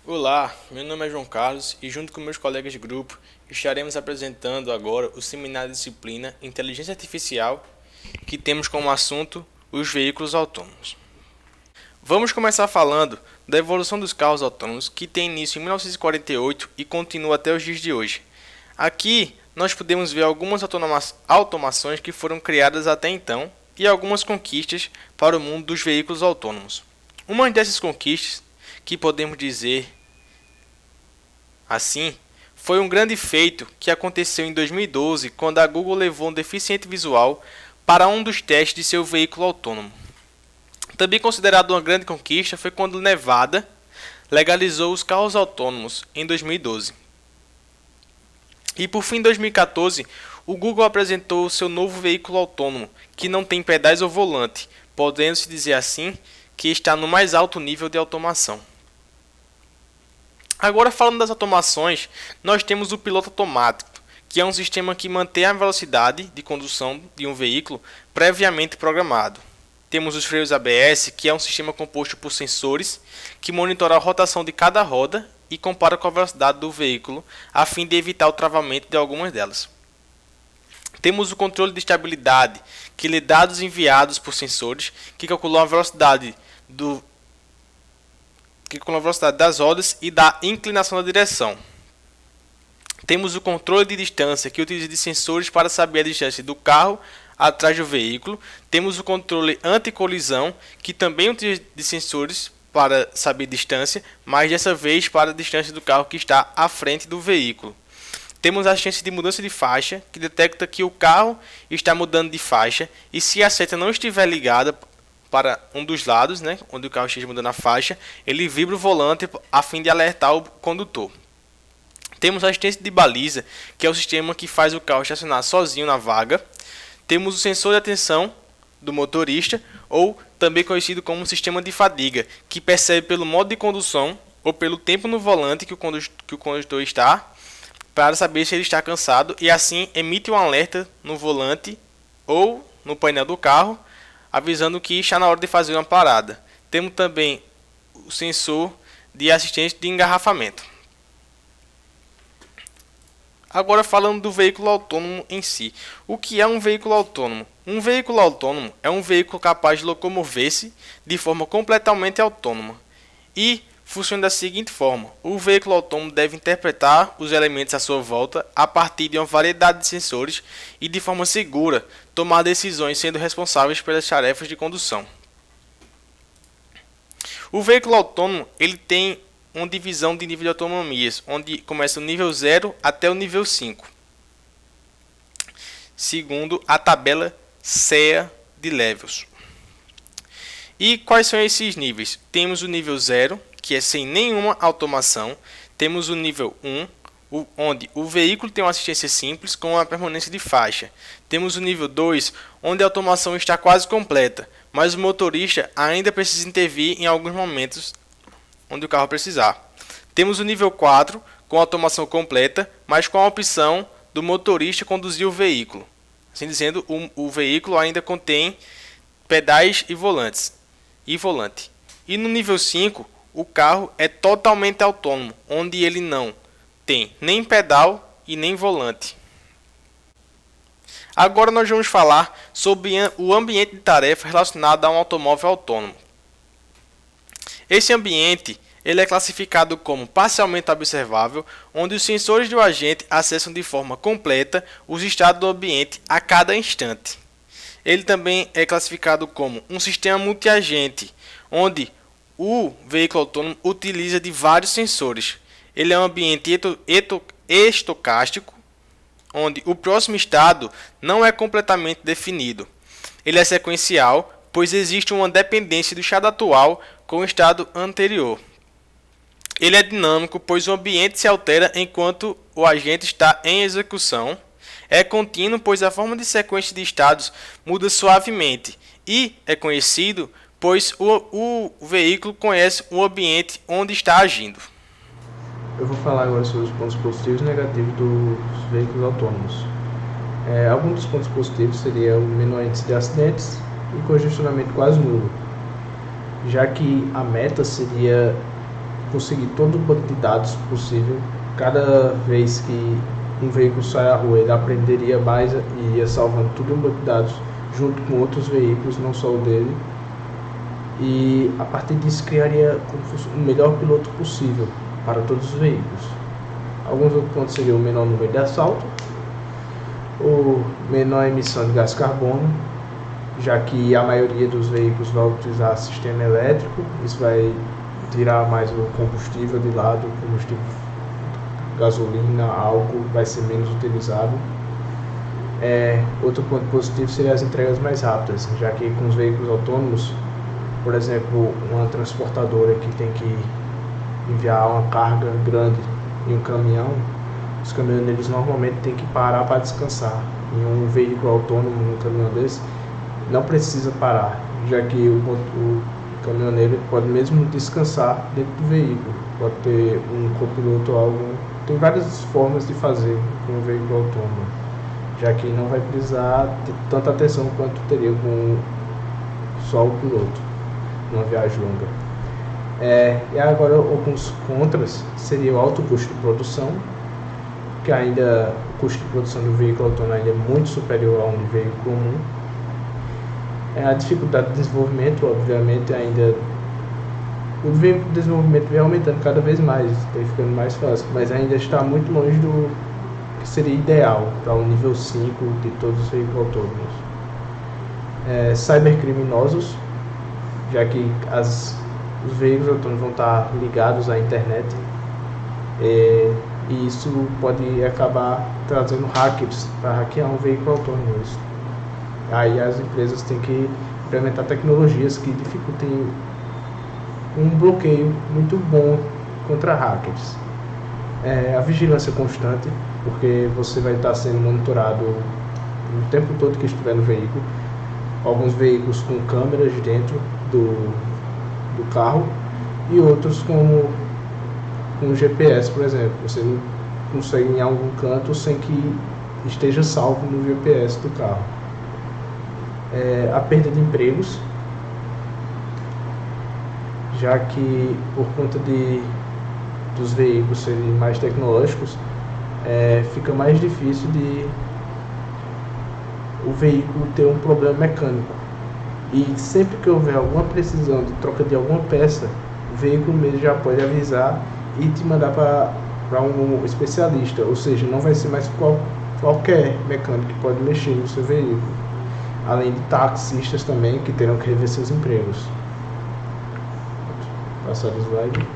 Olá, meu nome é João Carlos e junto com meus colegas de grupo estaremos apresentando agora o seminário de disciplina Inteligência Artificial que temos como assunto os veículos autônomos. Vamos começar falando da evolução dos carros autônomos que tem início em 1948 e continua até os dias de hoje. Aqui nós podemos ver algumas automações que foram criadas até então e algumas conquistas para o mundo dos veículos autônomos. Uma dessas conquistas que podemos dizer assim, foi um grande feito que aconteceu em 2012, quando a Google levou um deficiente visual para um dos testes de seu veículo autônomo. Também considerado uma grande conquista foi quando Nevada legalizou os carros autônomos em 2012. E por fim, em 2014, o Google apresentou seu novo veículo autônomo, que não tem pedais ou volante, podendo-se dizer assim que está no mais alto nível de automação. Agora, falando das automações, nós temos o piloto automático, que é um sistema que mantém a velocidade de condução de um veículo previamente programado. Temos os freios ABS, que é um sistema composto por sensores que monitora a rotação de cada roda e compara com a velocidade do veículo, a fim de evitar o travamento de algumas delas. Temos o controle de estabilidade, que lê dados enviados por sensores que calculam a velocidade das rodas e da inclinação da direção. Temos o controle de distância, que utiliza de sensores para saber a distância do carro atrás do veículo. Temos o controle anti-colisão, que também utiliza de sensores para saber distância, mas dessa vez para a distância do carro que está à frente do veículo. Temos a assistência de mudança de faixa, que detecta que o carro está mudando de faixa e se a seta não estiver ligada para um dos lados, onde o carro esteja mudando a faixa, ele vibra o volante a fim de alertar o condutor. Temos a assistência de baliza, que é o sistema que faz o carro estacionar sozinho na vaga. Temos o sensor de atenção do motorista, ou também conhecido como sistema de fadiga, que percebe pelo modo de condução ou pelo tempo no volante que o condutor está, para saber se ele está cansado e assim emite um alerta no volante ou no painel do carro, avisando que está na hora de fazer uma parada. Temos também o sensor de assistência de engarrafamento. Agora falando do veículo autônomo em si. O que é um veículo autônomo? Um veículo autônomo é um veículo capaz de locomover-se de forma completamente autônoma e funciona da seguinte forma: o veículo autônomo deve interpretar os elementos à sua volta a partir de uma variedade de sensores e de forma segura tomar decisões sendo responsáveis pelas tarefas de condução. O veículo autônomo ele tem uma divisão de nível de autonomias, onde começa o nível 0 até o nível 5, segundo a tabela SEA de Levels. E quais são esses níveis? Temos o nível 0, que é sem nenhuma automação. Temos o nível 1, onde o veículo tem uma assistência simples com a permanência de faixa. Temos o nível 2, onde a automação está quase completa, mas o motorista ainda precisa intervir em alguns momentos onde o carro precisar. Temos o nível 4, com a automação completa, mas com a opção do motorista conduzir o veículo. Assim dizendo, o veículo ainda contém pedais e volante. E no nível 5, o carro é totalmente autônomo, onde ele não tem nem pedal e nem volante. Agora nós vamos falar sobre o ambiente de tarefa relacionado a um automóvel autônomo. Esse ambiente ele é classificado como parcialmente observável, onde os sensores do agente acessam de forma completa os estados do ambiente a cada instante. Ele também é classificado como um sistema multiagente, onde o veículo autônomo utiliza de vários sensores. Ele é um ambiente estocástico, onde o próximo estado não é completamente definido. Ele é sequencial, pois existe uma dependência do estado atual com o estado anterior. Ele é dinâmico, pois o ambiente se altera enquanto o agente está em execução. É contínuo, pois a forma de sequência de estados muda suavemente. E é conhecido, pois o veículo conhece o ambiente onde está agindo. Eu vou falar agora sobre os pontos positivos e negativos dos veículos autônomos. Alguns dos pontos positivos seria o menor índice de acidentes e congestionamento quase nulo, já que a meta seria conseguir todo o banco de dados possível. Cada vez que um veículo sai à rua, ele aprenderia mais e ia salvando tudo em banco de dados junto com outros veículos, não só o dele. E a partir disso criaria como fosse o melhor piloto possível para todos os veículos. Alguns outros pontos seriam o menor número de assalto, o menor emissão de gás carbono, já que a maioria dos veículos vai utilizar sistema elétrico, isso vai tirar mais o combustível de lado, o combustível gasolina, álcool vai ser menos utilizado. Outro ponto positivo seria as entregas mais rápidas, já que com os veículos autônomos, por exemplo, uma transportadora que tem que enviar uma carga grande em um caminhão, os caminhoneiros normalmente têm que parar para descansar. Em um veículo autônomo, num caminhão desse, não precisa parar, já que o caminhoneiro pode mesmo descansar dentro do veículo, pode ter um copiloto ou algo. Tem várias formas de fazer com um veículo autônomo, já que não vai precisar ter tanta atenção quanto teria com só o piloto numa viagem longa. E agora alguns contras seria o alto custo de produção, que ainda o custo de produção do veículo autônomo ainda é muito superior ao de veículo comum. A dificuldade de desenvolvimento, obviamente, ainda o desenvolvimento vem aumentando cada vez mais, está ficando mais fácil, mas ainda está muito longe do que seria ideal para o nível 5 de todos os veículos autônomos. Cybercriminosos, já que os veículos autônomos vão estar ligados à internet, e isso pode acabar trazendo hackers para hackear um veículo autônomo. Aí as empresas têm que implementar tecnologias que dificultem um bloqueio muito bom contra hackers. A vigilância constante, porque você vai estar sendo monitorado o tempo todo que estiver no veículo. Alguns veículos com câmeras dentro do carro e outros com GPS, por exemplo. Você não consegue ir em algum canto sem que esteja salvo no GPS do carro. A perda de empregos, já que por conta dos veículos serem mais tecnológicos, fica mais difícil de o veículo ter um problema mecânico. E sempre que houver alguma precisão de troca de alguma peça, o veículo mesmo já pode avisar e te mandar para um especialista, ou seja, não vai ser mais qualquer mecânico que pode mexer no seu veículo. Além de taxistas também que terão que rever seus empregos. Passar o slide.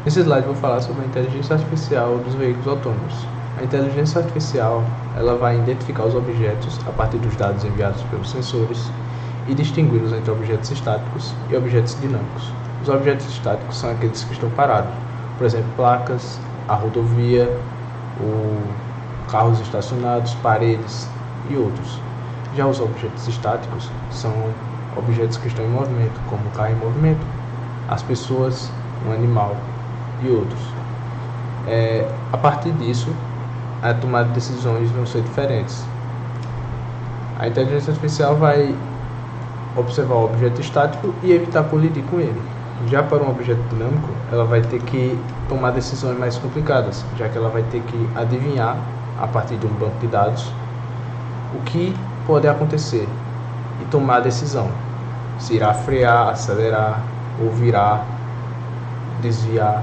Nesse slide eu vou falar sobre a inteligência artificial dos veículos autônomos. A inteligência artificial ela vai identificar os objetos a partir dos dados enviados pelos sensores e distingui-los entre objetos estáticos e objetos dinâmicos. Os objetos estáticos são aqueles que estão parados, por exemplo, placas, a rodovia, carros estacionados, paredes e outros. Já os objetos estáticos são objetos que estão em movimento, como o carro em movimento, as pessoas, um animal e outros. A partir disso, a tomada de decisões vão ser diferentes. A inteligência artificial vai observar o objeto estático e evitar colidir com ele. Já para um objeto dinâmico, ela vai ter que tomar decisões mais complicadas, já que ela vai ter que adivinhar, a partir de um banco de dados, o que pode acontecer e tomar a decisão. Se irá frear, acelerar, ou virar, desviar.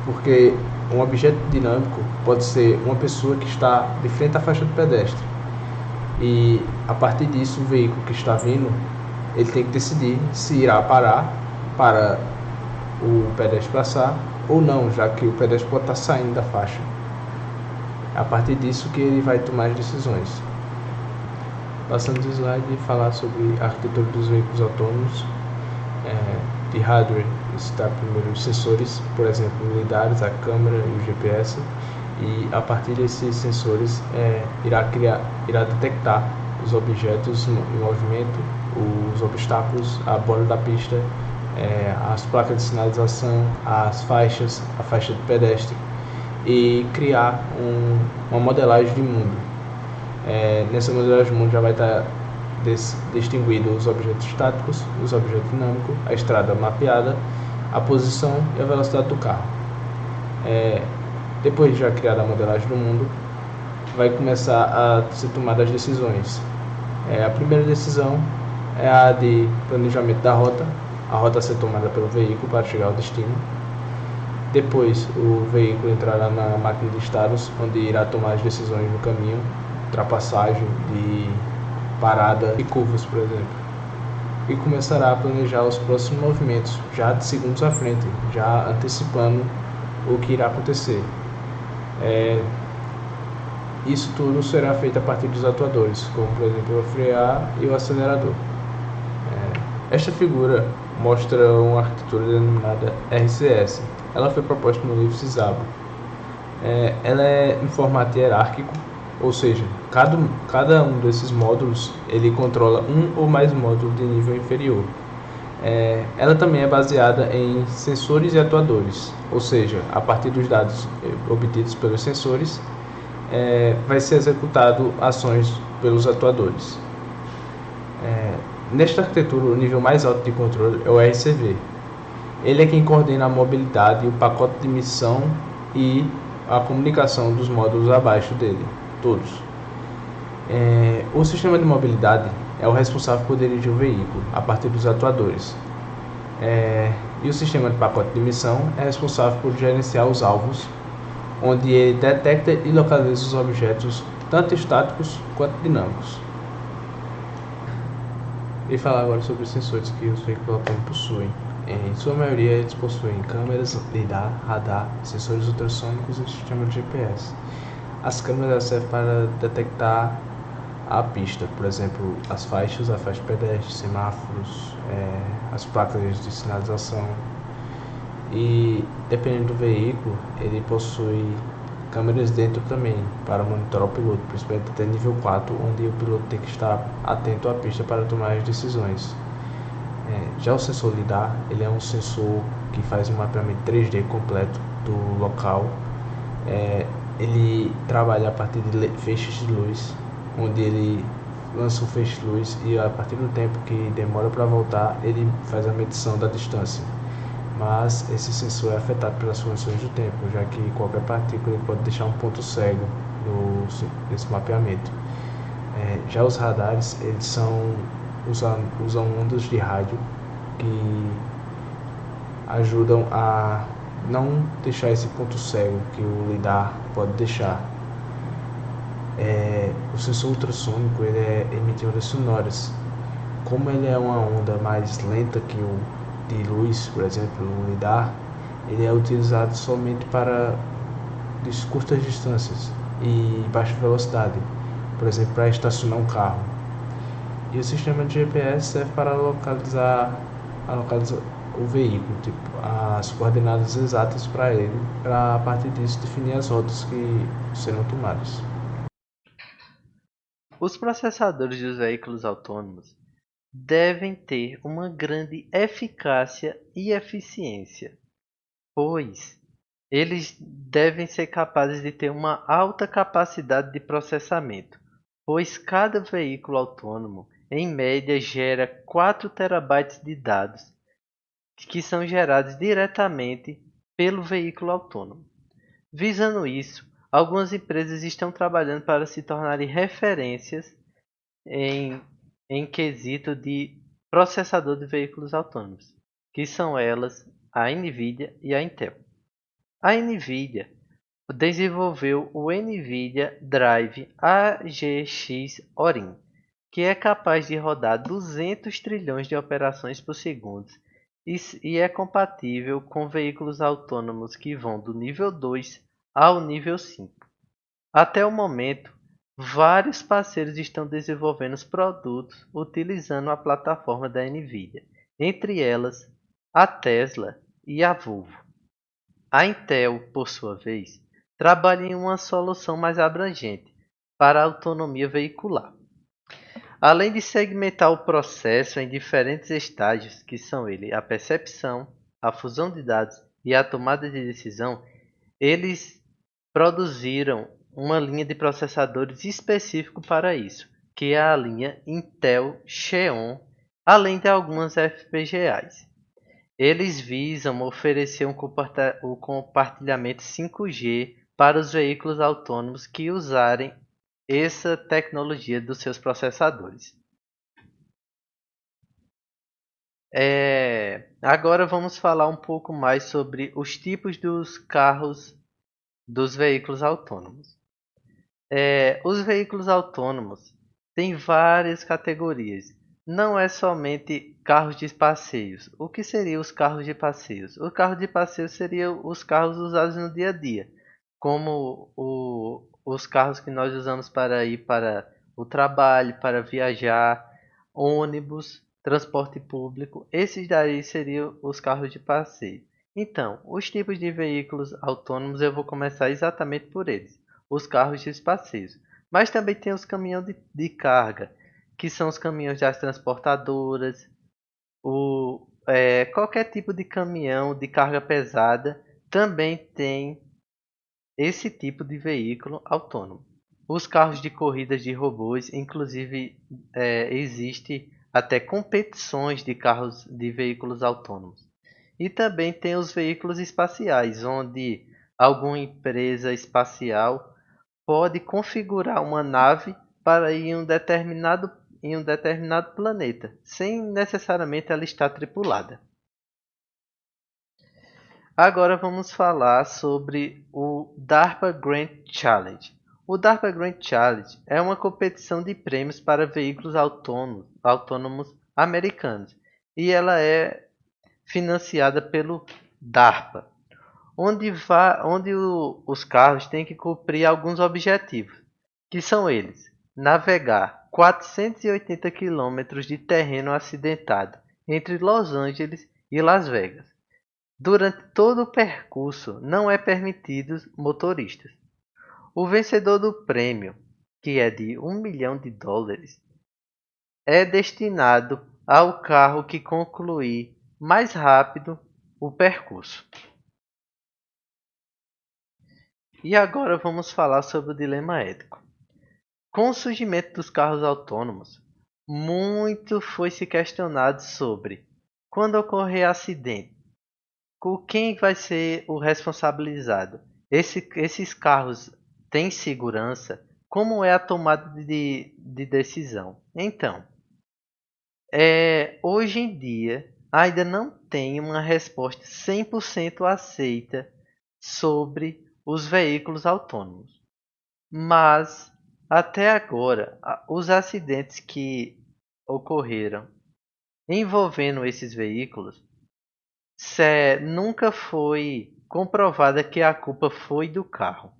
Porque um objeto dinâmico pode ser uma pessoa que está de frente à faixa do pedestre. E a partir disso, o veículo que está vindo, ele tem que decidir se irá parar para o pedestre passar ou não, já que o pedestre pode estar saindo da faixa. É a partir disso que ele vai tomar as decisões. Passando o slide e falar sobre a arquitetura dos veículos autônomos. De hardware está primeiro os sensores, por exemplo, o LiDARs, a câmera e o GPS, e a partir desses sensores irá detectar os objetos em movimento, os obstáculos, a borda da pista, as placas de sinalização, as faixas, a faixa de pedestre, e criar uma modelagem de mundo. Nessa modelagem de mundo já vai estar distinguido os objetos estáticos, os objetos dinâmicos, a estrada mapeada, a posição e a velocidade do carro. Depois de já criada a modelagem do mundo, vai começar a ser tomada as decisões. A primeira decisão é a de planejamento da rota, a rota a ser tomada pelo veículo para chegar ao destino. Depois, o veículo entrará na máquina de estados, onde irá tomar as decisões no caminho, ultrapassagem, de parada e curvas, por exemplo. E começará a planejar os próximos movimentos, já de segundos à frente, já antecipando o que irá acontecer. Isso tudo será feito a partir dos atuadores, como por exemplo o frear e o acelerador. Esta figura mostra uma arquitetura denominada RCS. Ela foi proposta no livro Cisabo. Ela é em formato hierárquico, ou seja, cada um desses módulos ele controla um ou mais módulos de nível inferior. Ela também é baseada em sensores e atuadores, ou seja, a partir dos dados obtidos pelos sensores, vai ser executado ações pelos atuadores. Nesta arquitetura, o nível mais alto de controle é o RCV. Ele é quem coordena a mobilidade, o pacote de missão e a comunicação dos módulos abaixo dele, todos. O sistema de mobilidade é o responsável por dirigir o veículo a partir dos atuadores. E o sistema de pacote de missão é responsável por gerenciar os alvos, onde ele detecta e localiza os objetos, tanto estáticos quanto dinâmicos. E falar agora sobre os sensores que os veículos autônomos possuem. Em sua maioria, eles possuem câmeras, lidar, radar, sensores ultrassônicos e sistema de GPS. As câmeras servem para detectar a pista, por exemplo, as faixas, a faixa pedestre, semáforos, as placas de sinalização. E dependendo do veículo, ele possui câmeras dentro também para monitorar o piloto, principalmente até nível 4, onde o piloto tem que estar atento à pista para tomar as decisões. Já o sensor LiDAR, ele é um sensor que faz um mapeamento 3D completo do local. Ele trabalha a partir de feixes de luz, onde ele lança um feixe de luz e a partir do tempo que demora para voltar, ele faz a medição da distância. Mas esse sensor é afetado pelas funções do tempo, já que qualquer partícula ele pode deixar um ponto cego nesse mapeamento. Já os radares, eles usam ondas de rádio que ajudam a não deixar esse ponto cego que o LiDAR pode deixar. O sensor ultrassônico ele emite ondas sonoras. Como ele é uma onda mais lenta que o de luz, por exemplo, o LiDAR, ele é utilizado somente para curtas distâncias e baixa velocidade, por exemplo, para estacionar um carro. E o sistema de GPS serve para localizar o veículo, as coordenadas exatas para ele, para a partir disso definir as rotas que serão tomadas. Os processadores dos veículos autônomos devem ter uma grande eficácia e eficiência, pois eles devem ser capazes de ter uma alta capacidade de processamento, pois cada veículo autônomo, em média, gera 4 terabytes de dados, que são gerados diretamente pelo veículo autônomo. Visando isso, algumas empresas estão trabalhando para se tornarem referências em quesito de processador de veículos autônomos, que são elas a NVIDIA e a Intel. A NVIDIA desenvolveu o NVIDIA Drive AGX Orin, que é capaz de rodar 200 trilhões de operações por segundo e é compatível com veículos autônomos que vão do nível 2 ao nível 5. Até o momento, vários parceiros estão desenvolvendo os produtos utilizando a plataforma da NVIDIA, entre elas a Tesla e a Volvo. A Intel, por sua vez, trabalha em uma solução mais abrangente para a autonomia veicular. Além de segmentar o processo em diferentes estágios, que são a percepção, a fusão de dados e a tomada de decisão, eles produziram uma linha de processadores específico para isso, que é a linha Intel Xeon, além de algumas FPGAs. Eles visam oferecer o compartilhamento 5G para os veículos autônomos que usarem essa tecnologia dos seus processadores. Agora vamos falar um pouco mais sobre os tipos dos veículos autônomos. Os veículos autônomos têm várias categorias. Não é somente carros de passeios. O que seriam os carros de passeios? Os carros de passeio seriam os carros usados no dia a dia, como os carros que nós usamos para ir para o trabalho, para viajar, ônibus, transporte público. Esses daí seriam os carros de passeio. Então, os tipos de veículos autônomos eu vou começar exatamente por eles, os carros de passeios. Mas também tem os caminhões de carga, que são os caminhões das transportadoras, qualquer tipo de caminhão de carga pesada também tem esse tipo de veículo autônomo. Os carros de corridas de robôs, inclusive, existe até competições de carros de veículos autônomos. E também tem os veículos espaciais, onde alguma empresa espacial pode configurar uma nave para ir em um determinado planeta, sem necessariamente ela estar tripulada. Agora vamos falar sobre o DARPA Grand Challenge. O DARPA Grand Challenge é uma competição de prêmios para veículos autônomos americanos e ela é financiada pelo DARPA, onde os carros têm que cumprir alguns objetivos, que são eles: navegar 480 quilômetros de terreno acidentado entre Los Angeles e Las Vegas. Durante todo o percurso não é permitido motoristas. O vencedor do prêmio, que é de $1 milhão, é destinado ao carro que concluir mais rápido o percurso. E agora vamos falar sobre o dilema ético. Com o surgimento dos carros autônomos, muito foi se questionado sobre quando ocorrer acidente, quem vai ser o responsabilizado? Esses carros têm segurança? Como é a tomada de decisão? Então, hoje em dia ainda não tem uma resposta 100% aceita sobre os veículos autônomos. Mas, até agora, os acidentes que ocorreram envolvendo esses veículos nunca foi comprovada que a culpa foi do carro.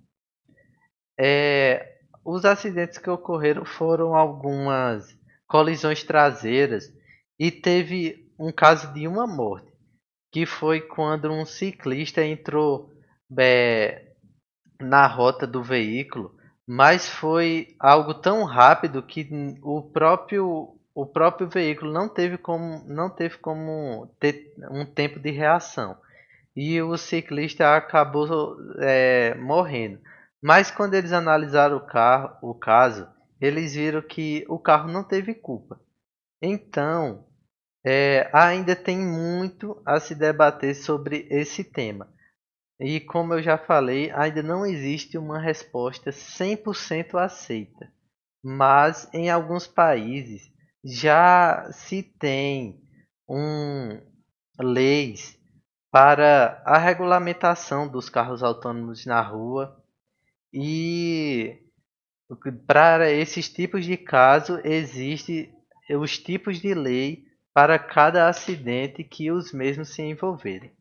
Os acidentes que ocorreram foram algumas colisões traseiras e teve um caso de uma morte, que foi quando um ciclista entrou na rota do veículo, mas foi algo tão rápido que o próprio veículo não teve como ter um tempo de reação. E o ciclista acabou morrendo. Mas quando eles analisaram o caso, eles viram que o carro não teve culpa. Então, ainda tem muito a se debater sobre esse tema. E como eu já falei, ainda não existe uma resposta 100% aceita. Mas em alguns países já se tem leis para a regulamentação dos carros autônomos na rua, e para esses tipos de caso existem os tipos de lei para cada acidente que os mesmos se envolverem.